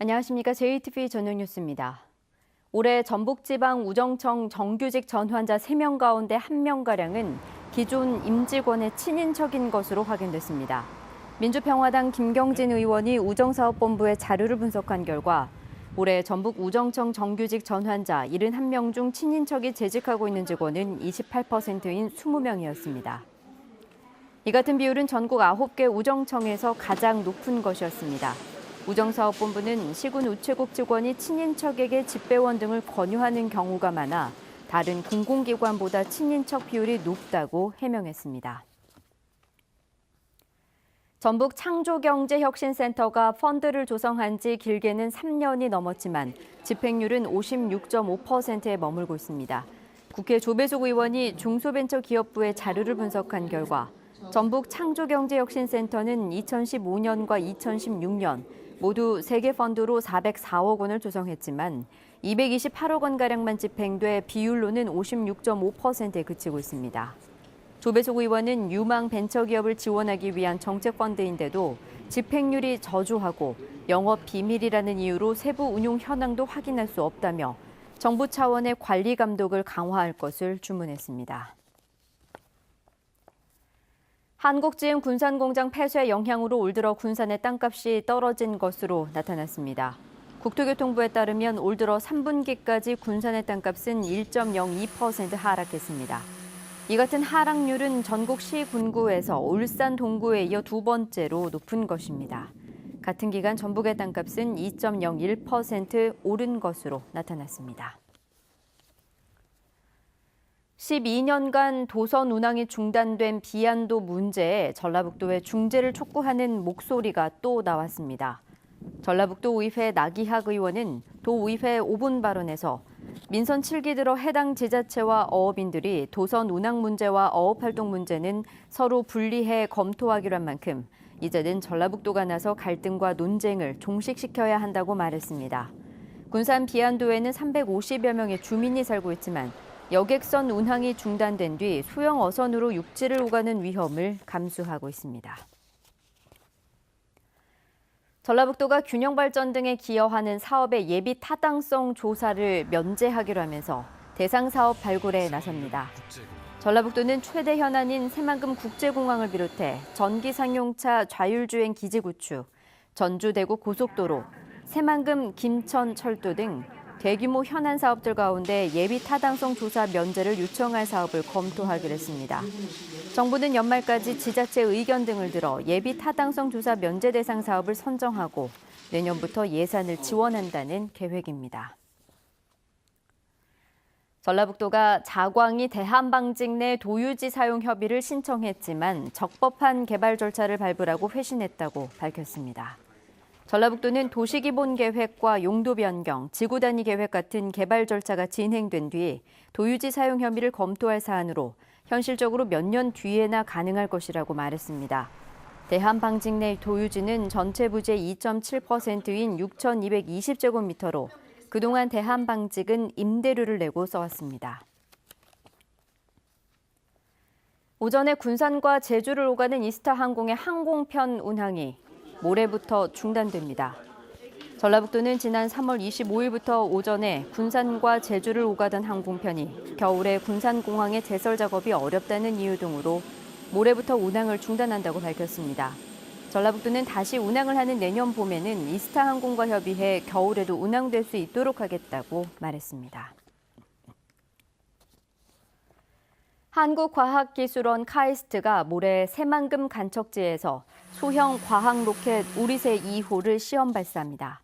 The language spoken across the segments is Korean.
안녕하십니까. JTBC 저녁 뉴스입니다. 올해 전북지방우정청 정규직 전환자 3명 가운데 1명가량은 기존 임직원의 친인척인 것으로 확인됐습니다. 민주평화당 김경진 의원이 우정사업본부의 자료를 분석한 결과 올해 전북우정청 정규직 전환자 71명 중 친인척이 재직하고 있는 직원은 28%인 20명이었습니다. 이 같은 비율은 전국 9개 우정청에서 가장 높은 것이었습니다. 우정사업본부는 시군 우체국 직원이 친인척에게 집배원 등을 권유하는 경우가 많아 다른 공공기관보다 친인척 비율이 높다고 해명했습니다. 전북 창조경제혁신센터가 펀드를 조성한 지 길게는 3년이 넘었지만 집행률은 56.5%에 머물고 있습니다. 국회 조배숙 의원이 중소벤처기업부의 자료를 분석한 결과 전북 창조경제혁신센터는 2015년과 2016년 모두 3개 펀드로 404억 원을 조성했지만 228억 원가량만 집행돼 비율로는 56.5%에 그치고 있습니다. 조배숙 의원은 유망 벤처기업을 지원하기 위한 정책 펀드인데도 집행률이 저조하고 영업 비밀이라는 이유로 세부 운용 현황도 확인할 수 없다며 정부 차원의 관리 감독을 강화할 것을 주문했습니다. 한국지은 군산공장 폐쇄 영향으로 올 들어 군산의 땅값이 떨어진 것으로 나타났습니다. 국토교통부에 따르면 올 들어 3분기까지 군산의 땅값은 1.02% 하락했습니다. 이 같은 하락률은 전국 시 군구에서 울산 동구에 이어 두 번째로 높은 것입니다. 같은 기간 전북의 땅값은 2.01% 오른 것으로 나타났습니다. 12년간 도선 운항이 중단된 비안도 문제에 전라북도의 중재를 촉구하는 목소리가 또 나왔습니다. 전라북도의회 나기학 의원은 도의회 5분 발언에서 민선 7기 들어 해당 지자체와 어업인들이 도선 운항 문제와 어업활동 문제는 서로 분리해 검토하기로 한 만큼 이제는 전라북도가 나서 갈등과 논쟁을 종식시켜야 한다고 말했습니다. 군산 비안도에는 350여 명의 주민이 살고 있지만 여객선 운항이 중단된 뒤 소형 어선으로 육지를 오가는 위험을 감수하고 있습니다. 전라북도가 균형발전 등에 기여하는 사업의 예비 타당성 조사를 면제하기로 하면서 대상 사업 발굴에 나섭니다. 전라북도는 최대 현안인 새만금 국제공항을 비롯해 전기 상용차 좌율주행 기지 구축, 전주 대구 고속도로, 새만금 김천 철도 등 대규모 현안 사업들 가운데 예비 타당성 조사 면제를 요청할 사업을 검토하기로 했습니다. 정부는 연말까지 지자체 의견 등을 들어 예비 타당성 조사 면제 대상 사업을 선정하고 내년부터 예산을 지원한다는 계획입니다. 전라북도가 자광이 대한방직 내 도유지 사용 협의를 신청했지만 적법한 개발 절차를 밟으라고 회신했다고 밝혔습니다. 전라북도는 도시기본계획과 용도 변경, 지구단위 계획 같은 개발 절차가 진행된 뒤 도유지 사용 혐의를 검토할 사안으로 현실적으로 몇 년 뒤에나 가능할 것이라고 말했습니다. 대한방직 내 도유지는 전체 부지의 2.7%인 6,220제곱미터로 그동안 대한방직은 임대료를 내고 써왔습니다. 오전에 군산과 제주를 오가는 이스타 항공의 항공편 운항이 모레부터 중단됩니다. 전라북도는 지난 3월 25일부터 오전에 군산과 제주를 오가던 항공편이 겨울에 군산공항의 제설 작업이 어렵다는 이유 등으로 모레부터 운항을 중단한다고 밝혔습니다. 전라북도는 다시 운항을 하는 내년 봄에는 이스타 항공과 협의해 겨울에도 운항될 수 있도록 하겠다고 말했습니다. 한국과학기술원 카이스트가 모레 새만금 간척지에서 소형 과학 로켓 우리새 2호를 시험 발사합니다.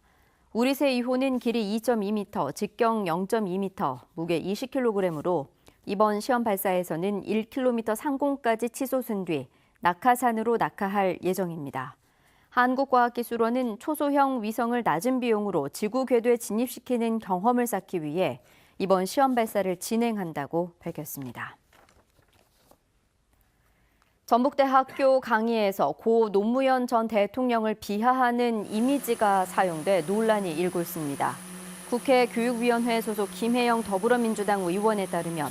우리새 2호는 길이 2.2m, 직경 0.2m, 무게 20kg으로 이번 시험 발사에서는 1km 상공까지 치솟은 뒤 낙하산으로 낙하할 예정입니다. 한국과학기술원은 초소형 위성을 낮은 비용으로 지구 궤도에 진입시키는 경험을 쌓기 위해 이번 시험 발사를 진행한다고 밝혔습니다. 전북대학교 강의에서 고 노무현 전 대통령을 비하하는 이미지가 사용돼 논란이 일고 있습니다. 국회 교육위원회 소속 김혜영 더불어민주당 의원에 따르면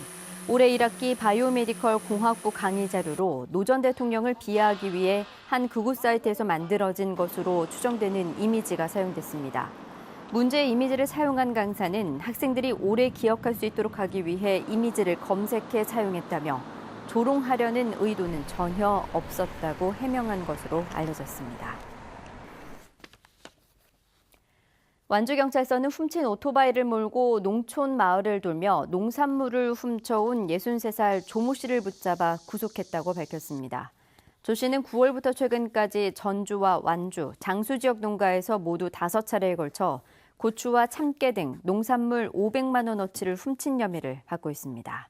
올해 1학기 바이오메디컬 공학부 강의 자료로 노 전 대통령을 비하하기 위해 한 극우 사이트에서 만들어진 것으로 추정되는 이미지가 사용됐습니다. 문제의 이미지를 사용한 강사는 학생들이 오래 기억할 수 있도록 하기 위해 이미지를 검색해 사용했다며 조롱하려는 의도는 전혀 없었다고 해명한 것으로 알려졌습니다. 완주경찰서는 훔친 오토바이를 몰고 농촌 마을을 돌며 농산물을 훔쳐온 63살 조모 씨를 붙잡아 구속했다고 밝혔습니다. 조 씨는 9월부터 최근까지 전주와 완주, 장수 지역 농가에서 모두 5차례에 걸쳐 고추와 참깨 등 농산물 500만 원어치를 훔친 혐의를 받고 있습니다.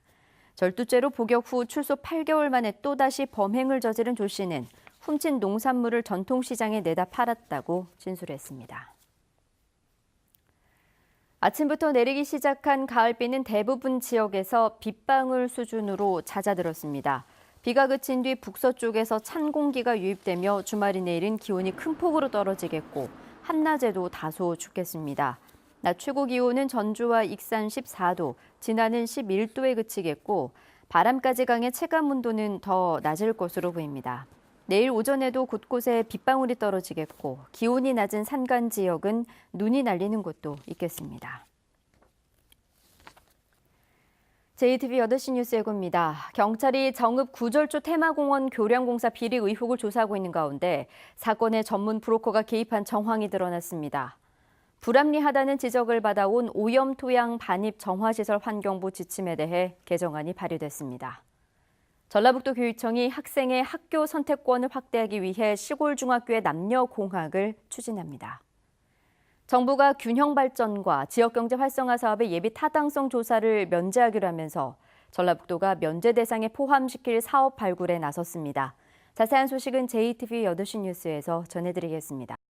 절두죄로 복역 후 출소 8개월 만에 또다시 범행을 저지른 조 씨는 훔친 농산물을 전통시장에 내다 팔았다고 진술했습니다. 아침부터 내리기 시작한 가을비는 대부분 지역에서 빗방울 수준으로 잦아들었습니다. 비가 그친 뒤 북서쪽에서 찬 공기가 유입되며 주말인 내일은 기온이 큰 폭으로 떨어지겠고 한낮에도 다소 춥겠습니다. 낮 최고 기온은 전주와 익산 14도, 진안은 11도에 그치겠고 바람까지 강해 체감 온도는 더 낮을 것으로 보입니다. 내일 오전에도 곳곳에 빗방울이 떨어지겠고 기온이 낮은 산간 지역은 눈이 날리는 곳도 있겠습니다. JTBC 8시 뉴스 예고입니다. 경찰이 정읍 구절초 테마공원 교량공사 비리 의혹을 조사하고 있는 가운데 사건에 전문 브로커가 개입한 정황이 드러났습니다. 불합리하다는 지적을 받아온 오염토양 반입 정화시설 환경부 지침에 대해 개정안이 발의됐습니다. 전라북도 교육청이 학생의 학교 선택권을 확대하기 위해 시골 중학교의 남녀 공학을 추진합니다. 정부가 균형 발전과 지역경제 활성화 사업의 예비 타당성 조사를 면제하기로 하면서 전라북도가 면제 대상에 포함시킬 사업 발굴에 나섰습니다. 자세한 소식은 JTBC 8시 뉴스에서 전해드리겠습니다.